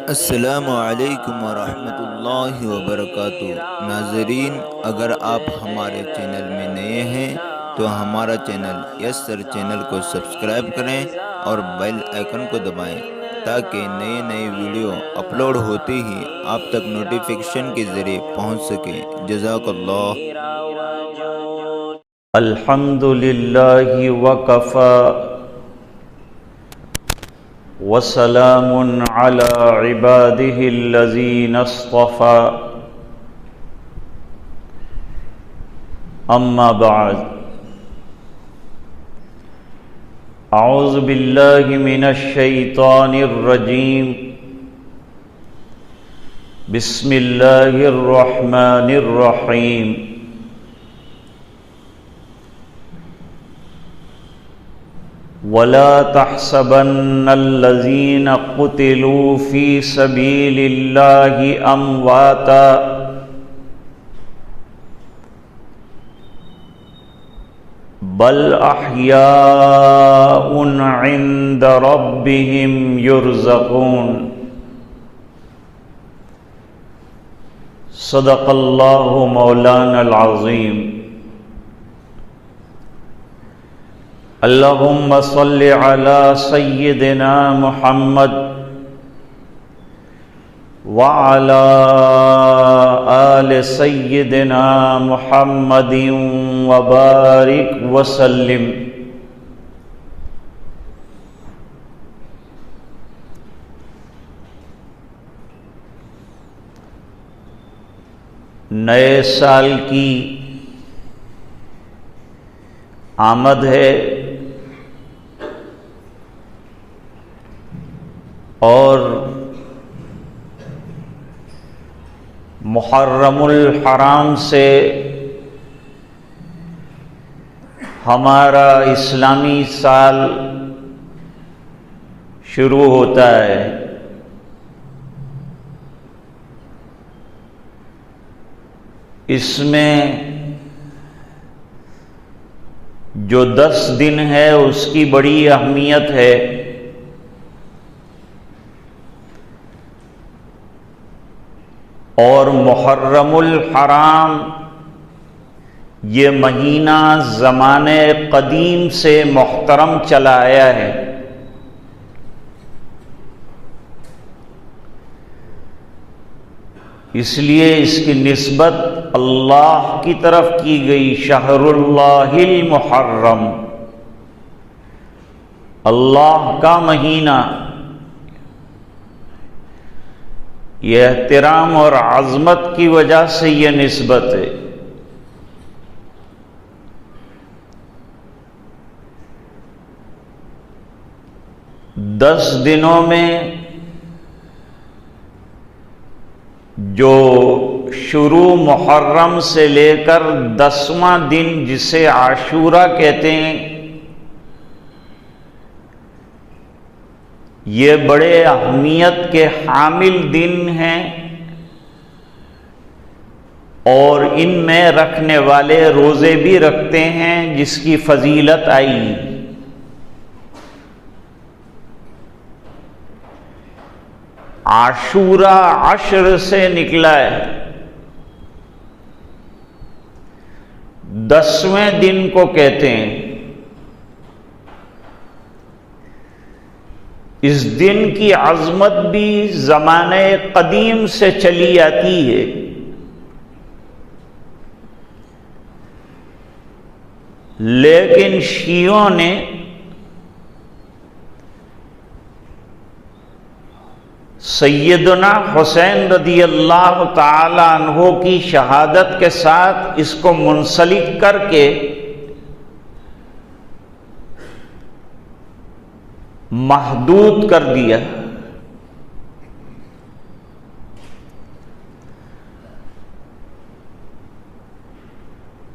السلام علیکم ورحمۃ اللہ وبرکاتہ۔ ناظرین، اگر آپ ہمارے چینل میں نئے ہیں تو ہمارا چینل یس سر چینل کو سبسکرائب کریں اور بیل آئیکن کو دبائیں تاکہ نئے نئے ویڈیو اپلوڈ ہوتے ہی آپ تک نوٹیفیکیشن کے ذریعے پہنچ سکیں۔ جزاک اللہ۔ الحمد للہ وکفی وسلام علی عباده الذین اصطفى اما بعد اعوذ باللہ من الشیطان الرجیم بسم اللہ الرحمن الرحیم وَلَا تَحْسَبَنَّ الَّذِينَ قُتِلُوا فِي سَبِيلِ اللَّهِ أَمْوَاتًا بَلْ أَحْيَاءٌ عِندَ رَبِّهِمْ يُرْزَقُونَ۔ صدق اللہ مولانا العظیم۔ اللہم صل علی سیدنا محمد وعلی آل سیدنا محمد وبارک وسلم۔ نئے سال کی آمد ہے اور محرم الحرام سے ہمارا اسلامی سال شروع ہوتا ہے۔ اس میں جو 10 دن ہے اس کی بڑی اہمیت ہے۔ اور محرم الحرام یہ مہینہ زمانے قدیم سے محترم چلا آیا ہے۔ اس لیے اس کی نسبت اللہ کی طرف کی گئی، شہر اللہ المحرم، اللہ کا مہینہ۔ یہ احترام اور عظمت کی وجہ سے یہ نسبت ہے۔ دس دنوں میں جو شروع محرم سے لے کر 10واں دن جسے عاشورہ کہتے ہیں، یہ بڑے اہمیت کے حامل دن ہیں اور ان میں رکھنے والے روزے بھی رکھتے ہیں جس کی فضیلت آئی۔ عاشورہ عشر سے نکلا ہے، 10ویں دن کو کہتے ہیں۔ اس دن کی عظمت بھی زمانے قدیم سے چلی آتی ہے۔ لیکن شیعوں نے سیدنا حسین رضی اللہ تعالی عنہ کی شہادت کے ساتھ اس کو منسلک کر کے محدود کر دیا۔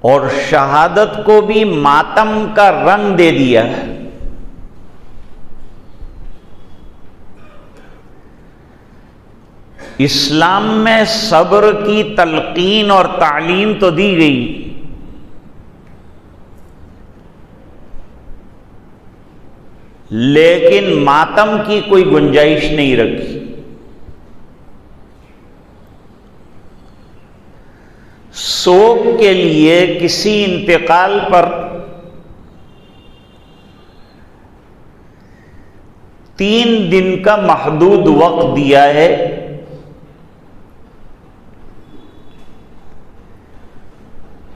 اور شہادت کو بھی ماتم کا رنگ دے دیا۔ اسلام میں صبر کی تلقین اور تعلیم تو دی گئی، لیکن ماتم کی کوئی گنجائش نہیں رکھی۔ سوگ کے لیے کسی انتقال پر 3 دن کا محدود وقت دیا ہے۔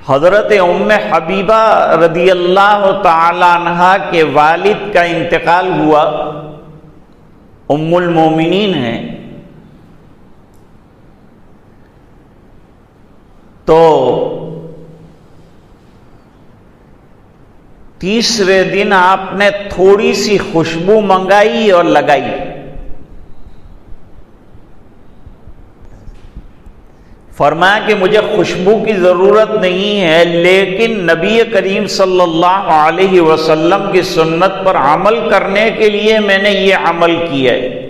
حضرت ام حبیبہ رضی اللہ تعالی عنہا کے والد کا انتقال ہوا، ام المومنین ہیں، تو تیسرے دن آپ نے تھوڑی سی خوشبو منگائی اور لگائی۔ فرمایا کہ مجھے خوشبو کی ضرورت نہیں ہے، لیکن نبی کریم صلی اللہ علیہ وسلم کی سنت پر عمل کرنے کے لیے میں نے یہ عمل کیا ہے۔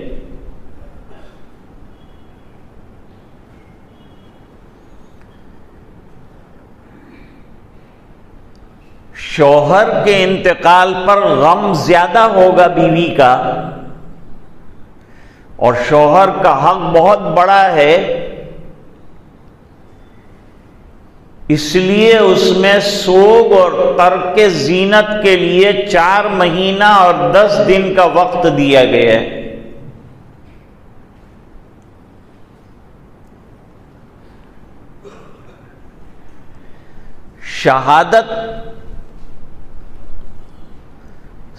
شوہر کے انتقال پر غم زیادہ ہوگا بیوی کا، اور شوہر کا حق بہت بڑا ہے، اس لیے اس میں سوگ اور ترک زینت کے لیے 4 مہینہ اور 10 دن کا وقت دیا گیا ہے۔ شہادت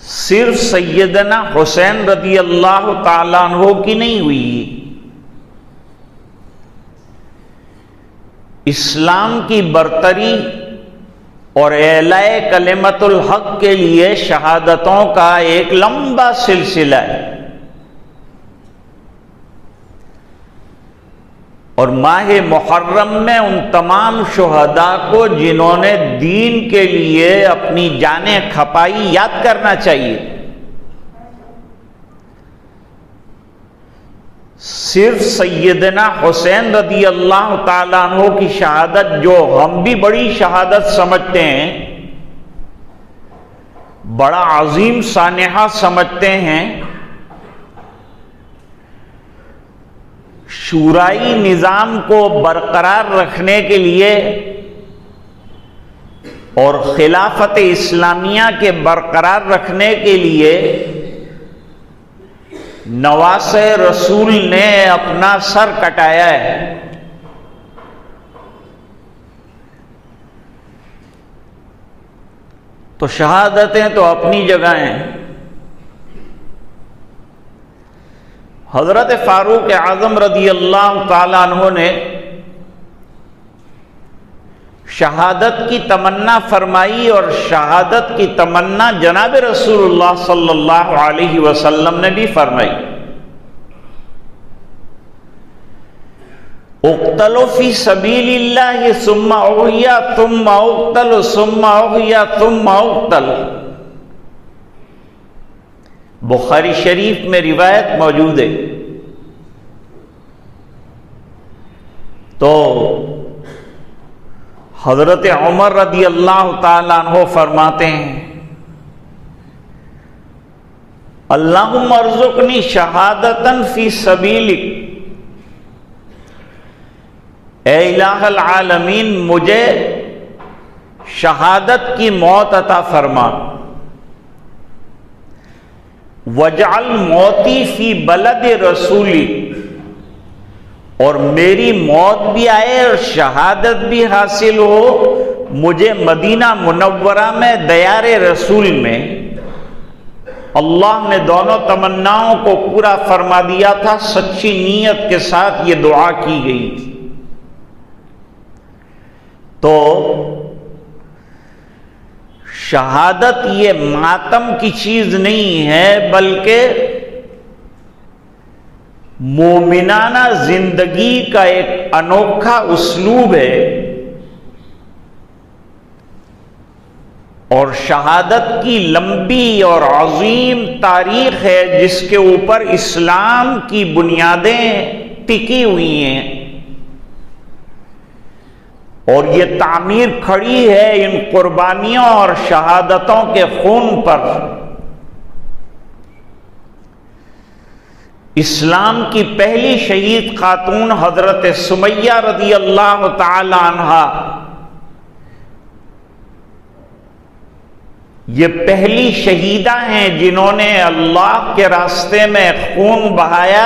صرف سیدنا حسین رضی اللہ تعالیٰ عنہ کی نہیں ہوئی، اسلام کی برتری اور اعلاء کلمت الحق کے لیے شہادتوں کا ایک لمبا سلسلہ ہے، اور ماہ محرم میں ان تمام شہداء کو جنہوں نے دین کے لیے اپنی جانیں کھپائی یاد کرنا چاہیے۔ صرف سیدنا حسین رضی اللہ تعالیٰ عنہ کی شہادت، جو ہم بھی بڑی شہادت سمجھتے ہیں، بڑا عظیم سانحہ سمجھتے ہیں، شورائی نظام کو برقرار رکھنے کے لیے اور خلافت اسلامیہ کے برقرار رکھنے کے لیے نواسہ رسول نے اپنا سر کٹایا ہے۔ تو شہادتیں تو اپنی جگہ ہیں۔ حضرت فاروق اعظم رضی اللہ تعالیٰ عنہ نے شہادت کی تمنا فرمائی، اور شہادت کی تمنا جناب رسول اللہ صلی اللہ علیہ وسلم نے بھی فرمائی۔ اقتلوا فی سبیل اللہ ثم احیا ثم اقتل ثم احیا ثم اقتل، بخاری شریف میں روایت موجود ہے۔ تو حضرت عمر رضی اللہ تعالیٰ عنہ فرماتے ہیں، اللہم ارزقنی شہادتاً فی سبیلک، اے الہ العالمین مجھے شہادت کی موت عطا فرما، وجعل موتی فی بلد رسولی، اور میری موت بھی آئے اور شہادت بھی حاصل ہو مجھے مدینہ منورہ میں دیار رسول میں۔ اللہ نے دونوں تمناؤں کو پورا فرما دیا تھا، سچی نیت کے ساتھ یہ دعا کی گئی تھی۔ تو شہادت یہ ماتم کی چیز نہیں ہے، بلکہ مومنانہ زندگی کا ایک انوکھا اسلوب ہے، اور شہادت کی لمبی اور عظیم تاریخ ہے جس کے اوپر اسلام کی بنیادیں ٹکی ہوئی ہیں، اور یہ تعمیر کھڑی ہے ان قربانیوں اور شہادتوں کے خون پر۔ اسلام کی پہلی شہید خاتون حضرت سمیہ رضی اللہ تعالی عنہا یہ پہلی شہیدہ ہیں جنہوں نے اللہ کے راستے میں خون بہایا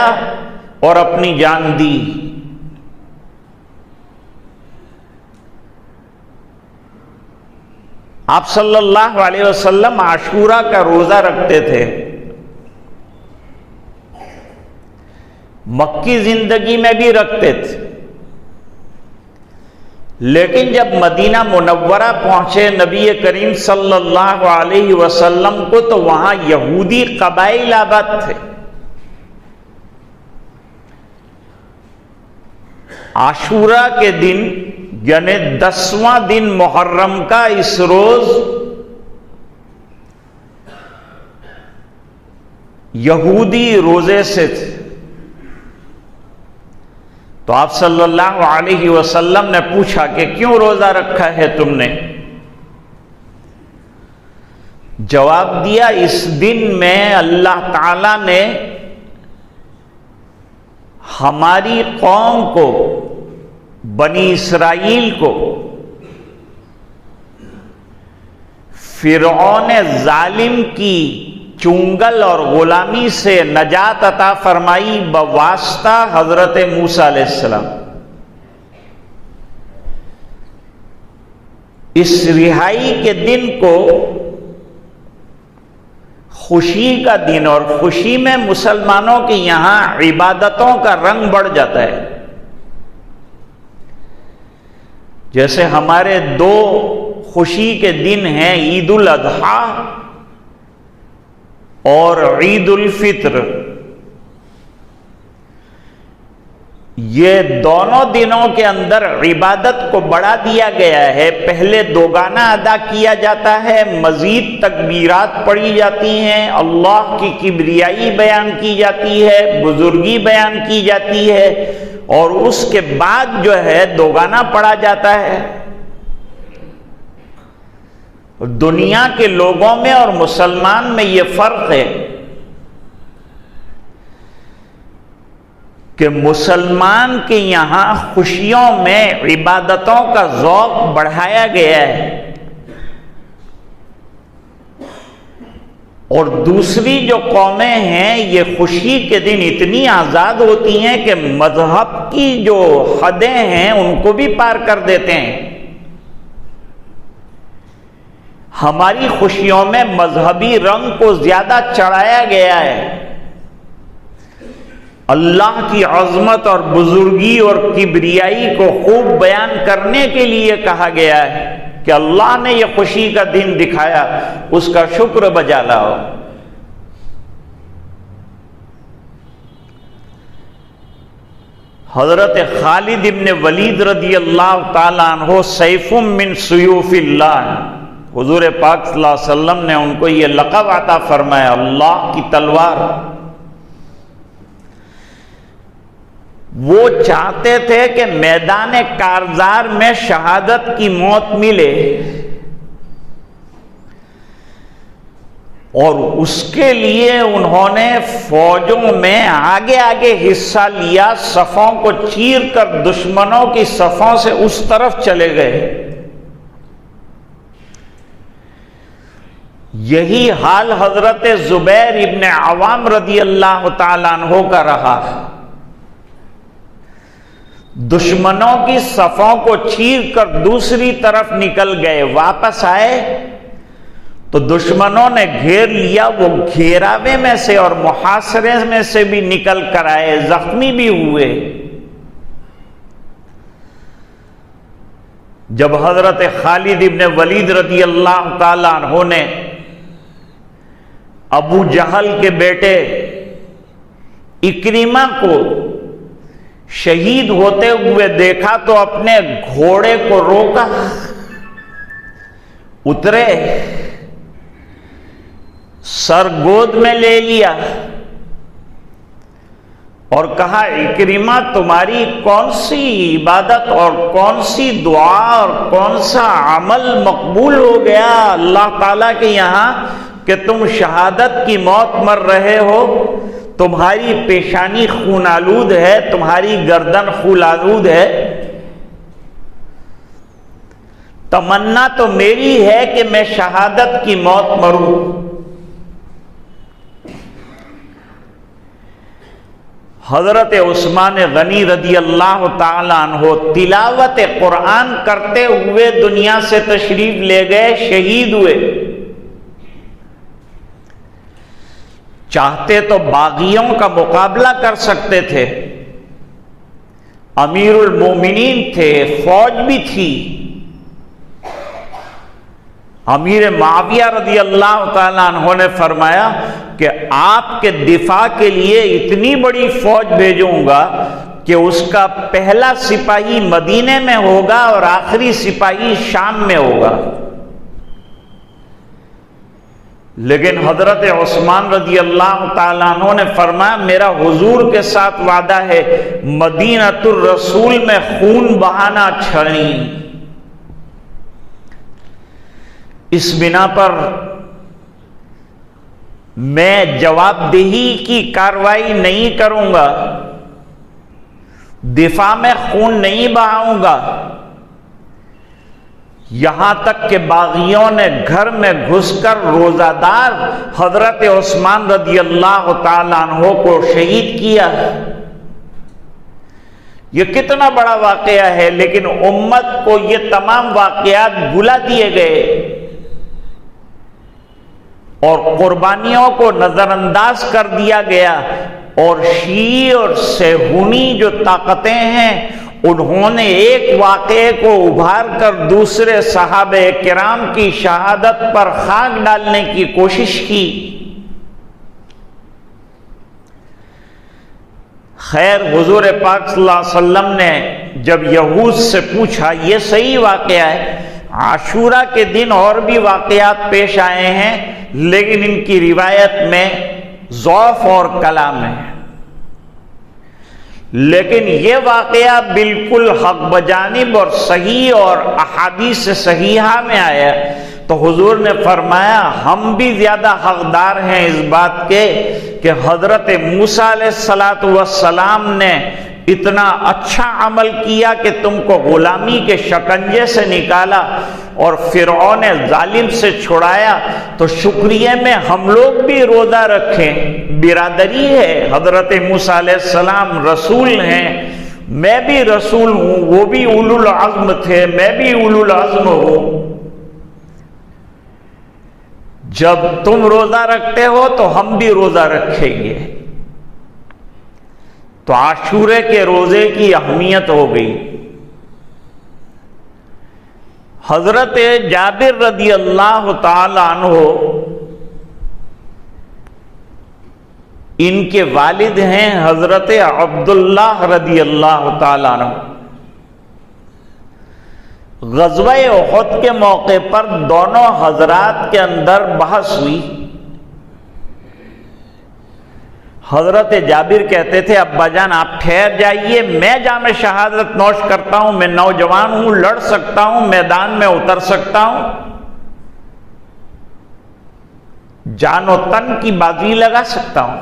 اور اپنی جان دی۔ آپ صلی اللہ علیہ وسلم عاشورہ کا روزہ رکھتے تھے۔ مکی زندگی میں بھی رکھتے تھے، لیکن جب مدینہ منورہ پہنچے نبی کریم صلی اللہ علیہ وسلم کو تو وہاں یہودی قبائل آباد تھے۔ عاشورہ کے دن یعنی 10واں دن محرم کا اس روز یہودی روزے سے تھے، تو آپ صلی اللہ علیہ وسلم نے پوچھا کہ کیوں روزہ رکھا ہے تم نے؟ جواب دیا، اس دن میں اللہ تعالی نے ہماری قوم کو، بنی اسرائیل کو، فرعون ظالم کی چنگل اور غلامی سے نجات عطا فرمائی بواسطہ حضرت موسیٰ علیہ السلام۔ اس رہائی کے دن کو خوشی کا دن، اور خوشی میں مسلمانوں کے یہاں عبادتوں کا رنگ بڑھ جاتا ہے۔ جیسے ہمارے دو خوشی کے دن ہیں، عید الاضحیٰ اور عید الفطر۔ یہ دونوں دنوں کے اندر عبادت کو بڑھا دیا گیا ہے، پہلے دوگانہ ادا کیا جاتا ہے، مزید تکبیرات پڑھی جاتی ہیں، اللہ کی کبریائی بیان کی جاتی ہے، بزرگی بیان کی جاتی ہے، اور اس کے بعد جو ہے دوگانہ پڑھا جاتا ہے۔ دنیا کے لوگوں میں اور مسلمان میں یہ فرق ہے کہ مسلمان کے یہاں خوشیوں میں عبادتوں کا ذوق بڑھایا گیا ہے، اور دوسری جو قومیں ہیں یہ خوشی کے دن اتنی آزاد ہوتی ہیں کہ مذہب کی جو حدیں ہیں ان کو بھی پار کر دیتے ہیں۔ ہماری خوشیوں میں مذہبی رنگ کو زیادہ چڑھایا گیا ہے، اللہ کی عظمت اور بزرگی اور کبریائی کو خوب بیان کرنے کے لیے کہا گیا ہے کہ اللہ نے یہ خوشی کا دن دکھایا، اس کا شکر بجا لاؤ۔ حضرت خالد ابن ولید رضی اللہ تعالیٰ عنہ سیف من سیوف اللہ، حضور پاک صلی اللہ علیہ وسلم نے ان کو یہ لقب عطا فرمایا، اللہ کی تلوار۔ وہ چاہتے تھے کہ میدان کارزار میں شہادت کی موت ملے، اور اس کے لیے انہوں نے فوجوں میں آگے آگے حصہ لیا، صفوں کو چیر کر دشمنوں کی صفوں سے اس طرف چلے گئے۔ یہی حال حضرت زبیر ابن عوام رضی اللہ تعالیٰ عنہ کا رہا، دشمنوں کی صفوں کو چیر کر دوسری طرف نکل گئے، واپس آئے تو دشمنوں نے گھیر لیا، وہ گھیراوے میں سے اور محاصرے میں سے بھی نکل کر آئے، زخمی بھی ہوئے۔ جب حضرت خالد ابن ولید رضی اللہ تعالیٰ عنہ نے ابو جہل کے بیٹے اکرمہ کو شہید ہوتے ہوئے دیکھا تو اپنے گھوڑے کو روکا، اترے، سر گود میں لے لیا اور کہا، اکرمہ تمہاری کون سی عبادت اور کون سی دعا اور کون سا عمل مقبول ہو گیا اللہ تعالیٰ کے یہاں کہ تم شہادت کی موت مر رہے ہو؟ تمہاری پیشانی خون آلود ہے، تمہاری گردن خون آلود ہے۔ تمنا تو میری ہے کہ میں شہادت کی موت مروں۔ حضرت عثمان غنی رضی اللہ تعالی عنہ تلاوت قرآن کرتے ہوئے دنیا سے تشریف لے گئے، شہید ہوئے۔ چاہتے تو باغیوں کا مقابلہ کر سکتے تھے، امیر المومنین تھے، فوج بھی تھی۔ امیر معاویہ رضی اللہ تعالیٰ عنہ نے فرمایا کہ آپ کے دفاع کے لیے اتنی بڑی فوج بھیجوں گا کہ اس کا پہلا سپاہی مدینے میں ہوگا اور آخری سپاہی شام میں ہوگا۔ لیکن حضرت عثمان رضی اللہ تعالیٰ عنہ نے فرمایا میرا حضور کے ساتھ وعدہ ہے، مدینۃ الرسول میں خون بہانا اچھا نہیں۔ اس بنا پر میں جواب دہی کی کارروائی نہیں کروں گا، دفاع میں خون نہیں بہاؤں گا۔ یہاں تک کہ باغیوں نے گھر میں گھس کر روزہ دار حضرت عثمان رضی اللہ تعالیٰ عنہ کو شہید کیا۔ یہ کتنا بڑا واقعہ ہے، لیکن امت کو یہ تمام واقعات بھلا دیے گئے اور قربانیوں کو نظر انداز کر دیا گیا، اور شیعی اور صہیونی جو طاقتیں ہیں انہوں نے ایک واقعے کو ابھار کر دوسرے صحابہ کرام کی شہادت پر خاک ڈالنے کی کوشش کی۔ خیر، حضور پاک صلی اللہ علیہ وسلم نے جب یہود سے پوچھا، یہ صحیح واقعہ ہے، عاشورہ کے دن اور بھی واقعات پیش آئے ہیں لیکن ان کی روایت میں ضعف اور کلام ہے، لیکن یہ واقعہ بالکل حق بجانب اور صحیح اور احادیث صحیحہ میں آیا، تو حضور نے فرمایا ہم بھی زیادہ حقدار ہیں اس بات کے کہ حضرت موسیٰ علیہ السلام نے اتنا اچھا عمل کیا کہ تم کو غلامی کے شکنجے سے نکالا اور فرعون ظالم سے چھڑایا، تو شکریہ میں ہم لوگ بھی روزہ رکھیں۔ برادری ہے، حضرت موسیٰ علیہ السلام رسول ہیں، میں بھی رسول ہوں، وہ بھی اولو العزم تھے، میں بھی اولو العزم ہوں۔ جب تم روزہ رکھتے ہو تو ہم بھی روزہ رکھیں گے۔ تو عاشورے کے روزے کی اہمیت ہو گئی۔ حضرت جابر رضی اللہ تعالی عنہ ان کے والد ہیں حضرت عبداللہ رضی اللہ تعالی عنہ۔ غزوہ احد کے موقع پر دونوں حضرات کے اندر بحث ہوئی۔ حضرت جابر کہتے تھے ابا جان آپ ٹھہر جائیے، میں جام شہادت نوش کرتا ہوں، میں نوجوان ہوں، لڑ سکتا ہوں، میدان میں اتر سکتا ہوں، جان و تن کی بازی لگا سکتا ہوں،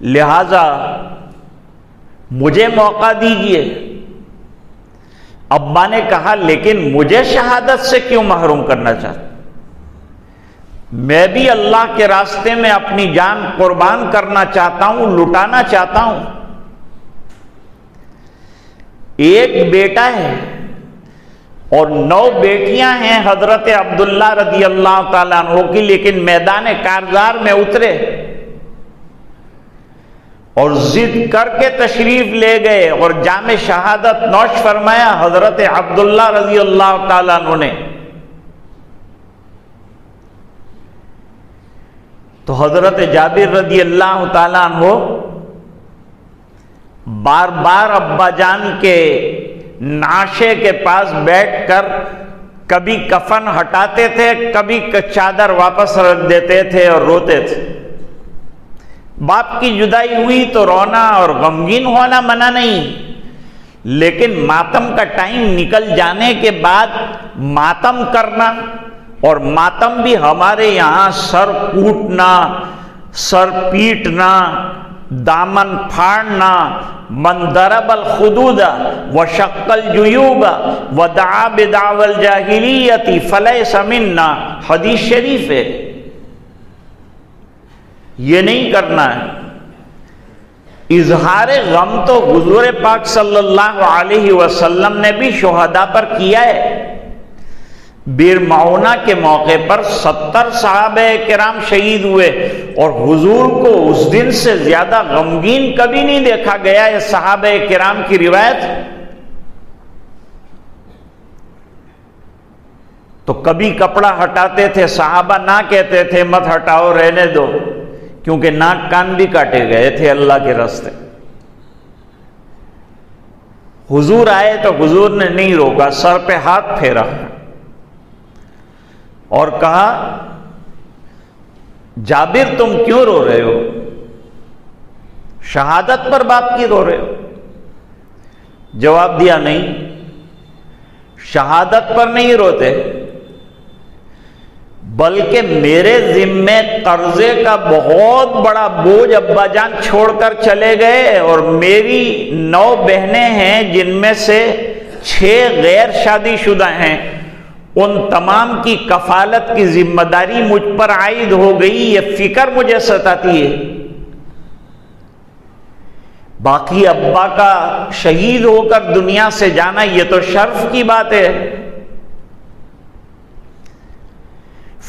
لہذا مجھے موقع دیجیے۔ ابا نے کہا لیکن مجھے شہادت سے کیوں محروم کرنا چاہتا؟ میں بھی اللہ کے راستے میں اپنی جان قربان کرنا چاہتا ہوں، لٹانا چاہتا ہوں۔ ایک بیٹا ہے اور 9 بیٹیاں ہیں حضرت عبداللہ رضی اللہ تعالیٰ عنہ کی، لیکن میدان کارزار میں اترے اور ضد کر کے تشریف لے گئے اور جام شہادت نوش فرمایا حضرت عبداللہ رضی اللہ تعالیٰ عنہ نے۔ تو حضرت جابر رضی اللہ تعالیٰ عنہ بار بار ابا جان کے نعشے کے پاس بیٹھ کر کبھی کفن ہٹاتے تھے، کبھی چادر واپس رکھ دیتے تھے اور روتے تھے۔ باپ کی جدائی ہوئی تو رونا اور غمگین ہونا منع نہیں، لیکن ماتم کا ٹائم نکل جانے کے بعد ماتم کرنا، اور ماتم بھی ہمارے یہاں سر کوٹنا، سر پیٹنا، دامن پھاڑنا، من ضرب الخدود وشق الجیوب ودعا بدعوى الجاہلیت فلیس منا، حدیث شریف ہے، یہ نہیں کرنا ہے۔ اظہار غم تو حضور پاک صلی اللہ علیہ وسلم نے بھی شہداء پر کیا ہے۔ بیر معونہ کے موقع پر 70 صحابہ کرام شہید ہوئے، اور حضور کو اس دن سے زیادہ غمگین کبھی نہیں دیکھا گیا ہے۔ صحابہ کرام کی روایت۔ تو کبھی کپڑا ہٹاتے تھے، صحابہ نہ کہتے تھے مت ہٹاؤ رہنے دو، کیونکہ ناک کان بھی کاٹے گئے تھے اللہ کے راستے۔ حضور آئے تو حضور نے نہیں روکا، سر پہ ہاتھ پھیرا اور کہا جابر تم کیوں رو رہے ہو؟ شہادت پر باپ کی رو رہے ہو؟ جواب دیا نہیں، شہادت پر نہیں روتے، بلکہ میرے ذمے قرضے کا بہت بڑا بوجھ ابا جان چھوڑ کر چلے گئے، اور میری 9 بہنیں ہیں جن میں سے 6 غیر شادی شدہ ہیں، ان تمام کی کفالت کی ذمہ داری مجھ پر عائد ہو گئی، یہ فکر مجھے ستاتی ہے۔ باقی ابا کا شہید ہو کر دنیا سے جانا یہ تو شرف کی بات ہے۔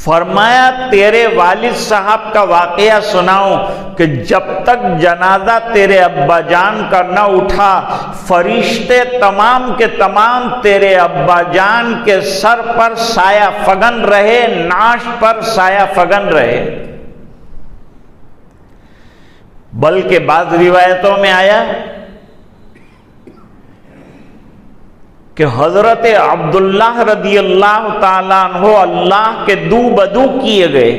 فرمایا تیرے والد صاحب کا واقعہ سناؤں کہ جب تک جنازہ تیرے ابا جان کا نہ اٹھا، فرشتے تمام کے تمام تیرے ابا جان کے سر پر سایہ فگن رہے، نعش پر سایہ فگن رہے۔ بلکہ بعض روایتوں میں آیا کہ حضرت عبداللہ رضی اللہ تعالیٰ عنہ اللہ کے دو بدو کیے گئے،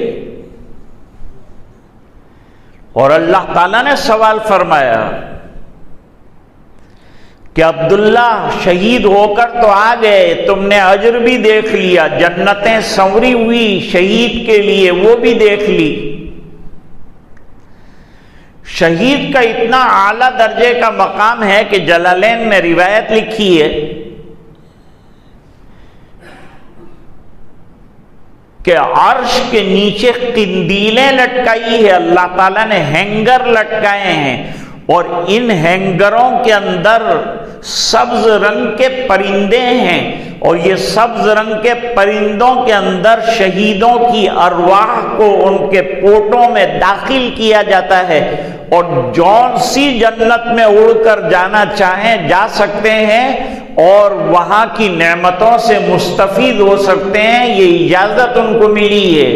اور اللہ تعالیٰ نے سوال فرمایا کہ عبداللہ شہید ہو کر تو آ گئے، تم نے اجر بھی دیکھ لیا، جنتیں سنوری ہوئی شہید کے لیے وہ بھی دیکھ لی۔ شہید کا اتنا اعلیٰ درجے کا مقام ہے کہ جلالین میں روایت لکھی ہے کہ عرش کے نیچے قندیلیں لٹکائی ہے، اللہ تعالیٰ نے ہینگر لٹکائے ہیں، اور ان ہینگروں کے اندر سبز رنگ کے پرندے ہیں، اور یہ سبز رنگ کے پرندوں کے اندر شہیدوں کی ارواح کو ان کے پوٹوں میں داخل کیا جاتا ہے، اور جون سی جنت میں اڑ کر جانا چاہیں جا سکتے ہیں، اور وہاں کی نعمتوں سے مستفید ہو سکتے ہیں، یہ اجازت ان کو ملی ہے۔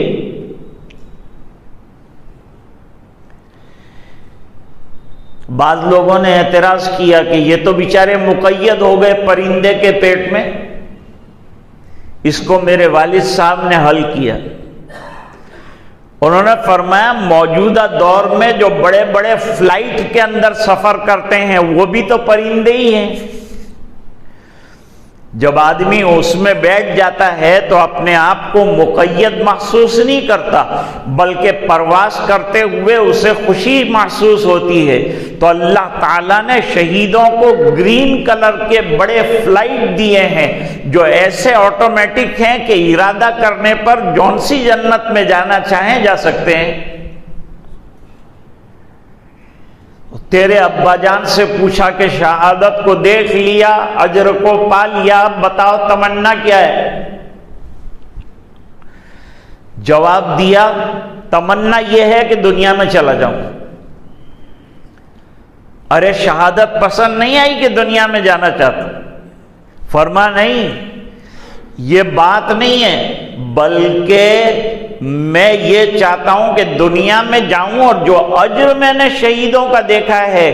بعض لوگوں نے اعتراض کیا کہ یہ تو بیچارے مقید ہو گئے پرندے کے پیٹ میں، اس کو میرے والد صاحب نے حل کیا۔ انہوں نے فرمایا موجودہ دور میں جو بڑے بڑے فلائٹ کے اندر سفر کرتے ہیں وہ بھی تو پرندے ہی ہیں۔ جب آدمی اس میں بیٹھ جاتا ہے تو اپنے آپ کو مقید محسوس نہیں کرتا، بلکہ پرواز کرتے ہوئے اسے خوشی محسوس ہوتی ہے۔ تو اللہ تعالیٰ نے شہیدوں کو گرین کلر کے بڑے فلائٹ دیے ہیں جو ایسے آٹومیٹک ہیں کہ ارادہ کرنے پر جون سی جنت میں جانا چاہیں جا سکتے ہیں۔ تیرے ابا جان سے پوچھا کہ شہادت کو دیکھ لیا، اجر کو پا لیا، اب بتاؤ تمنا کیا ہے؟ جواب دیا تمنا یہ ہے کہ دنیا میں چلا جاؤں۔ ارے شہادت پسند نہیں آئی کہ دنیا میں جانا چاہتا؟ فرما نہیں، یہ بات نہیں ہے، بلکہ میں یہ چاہتا ہوں کہ دنیا میں جاؤں اور جو اجر میں نے شہیدوں کا دیکھا ہے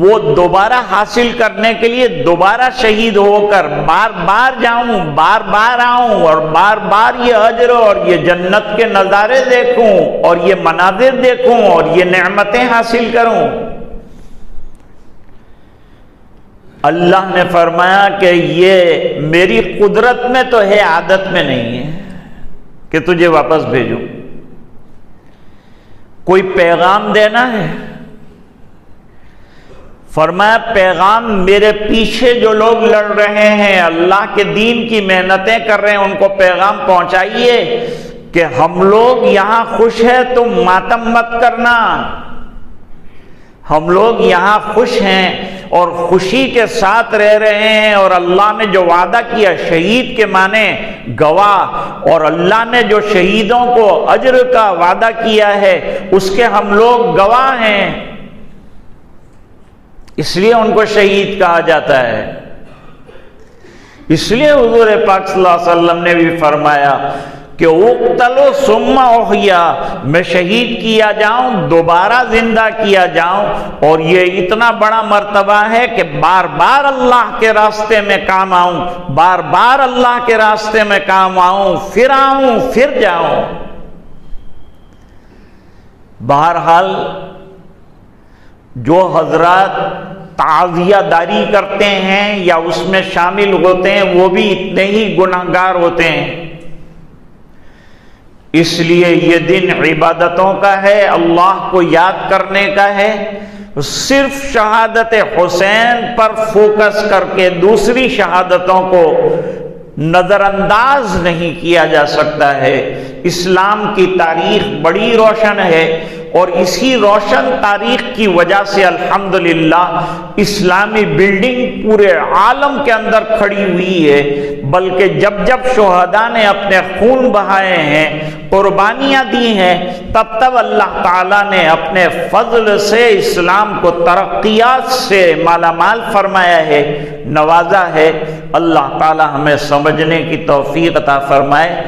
وہ دوبارہ حاصل کرنے کے لیے دوبارہ شہید ہو کر بار بار جاؤں، بار بار آؤں، اور بار بار یہ اجر اور یہ جنت کے نظارے دیکھوں اور یہ مناظر دیکھوں اور یہ نعمتیں حاصل کروں۔ اللہ نے فرمایا کہ یہ میری قدرت میں تو ہے، عادت میں نہیں ہے کہ تجھے واپس بھیجوں۔ کوئی پیغام دینا ہے فرمایا پیغام میرے پیچھے جو لوگ لڑ رہے ہیں، اللہ کے دین کی محنتیں کر رہے ہیں، ان کو پیغام پہنچائیے کہ ہم لوگ یہاں خوش ہیں، تم ماتم مت کرنا، ہم لوگ یہاں خوش ہیں اور خوشی کے ساتھ رہ رہے ہیں، اور اللہ نے جو وعدہ کیا شہید کے معنی گواہ، اور اللہ نے جو شہیدوں کو اجر کا وعدہ کیا ہے اس کے ہم لوگ گواہ ہیں، اس لیے ان کو شہید کہا جاتا ہے۔ اس لیے حضور پاک صلی اللہ علیہ وسلم نے بھی فرمایا کہ اقتلوا ثم احیا، میں شہید کیا جاؤں دوبارہ زندہ کیا جاؤں، اور یہ اتنا بڑا مرتبہ ہے کہ بار بار اللہ کے راستے میں کام آؤں، بار بار اللہ کے راستے میں کام آؤں، پھر جاؤں۔ بہرحال جو حضرات تعزیہ داری کرتے ہیں یا اس میں شامل ہوتے ہیں وہ بھی اتنے ہی گناہگار ہوتے ہیں، اس لیے یہ دن عبادتوں کا ہے، اللہ کو یاد کرنے کا ہے۔ صرف شہادت حسین پر فوکس کر کے دوسری شہادتوں کو نظر انداز نہیں کیا جا سکتا ہے۔ اسلام کی تاریخ بڑی روشن ہے، اور اسی روشن تاریخ کی وجہ سے الحمدللہ اسلامی بلڈنگ پورے عالم کے اندر کھڑی ہوئی ہے، بلکہ جب جب شہداء نے اپنے خون بہائے ہیں، قربانیاں دی ہیں، تب اللہ تعالیٰ نے اپنے فضل سے اسلام کو ترقیات سے مالا مال فرمایا ہے، نوازا ہے۔ اللہ تعالیٰ ہمیں سمجھنے کی توفیق عطا فرمائے۔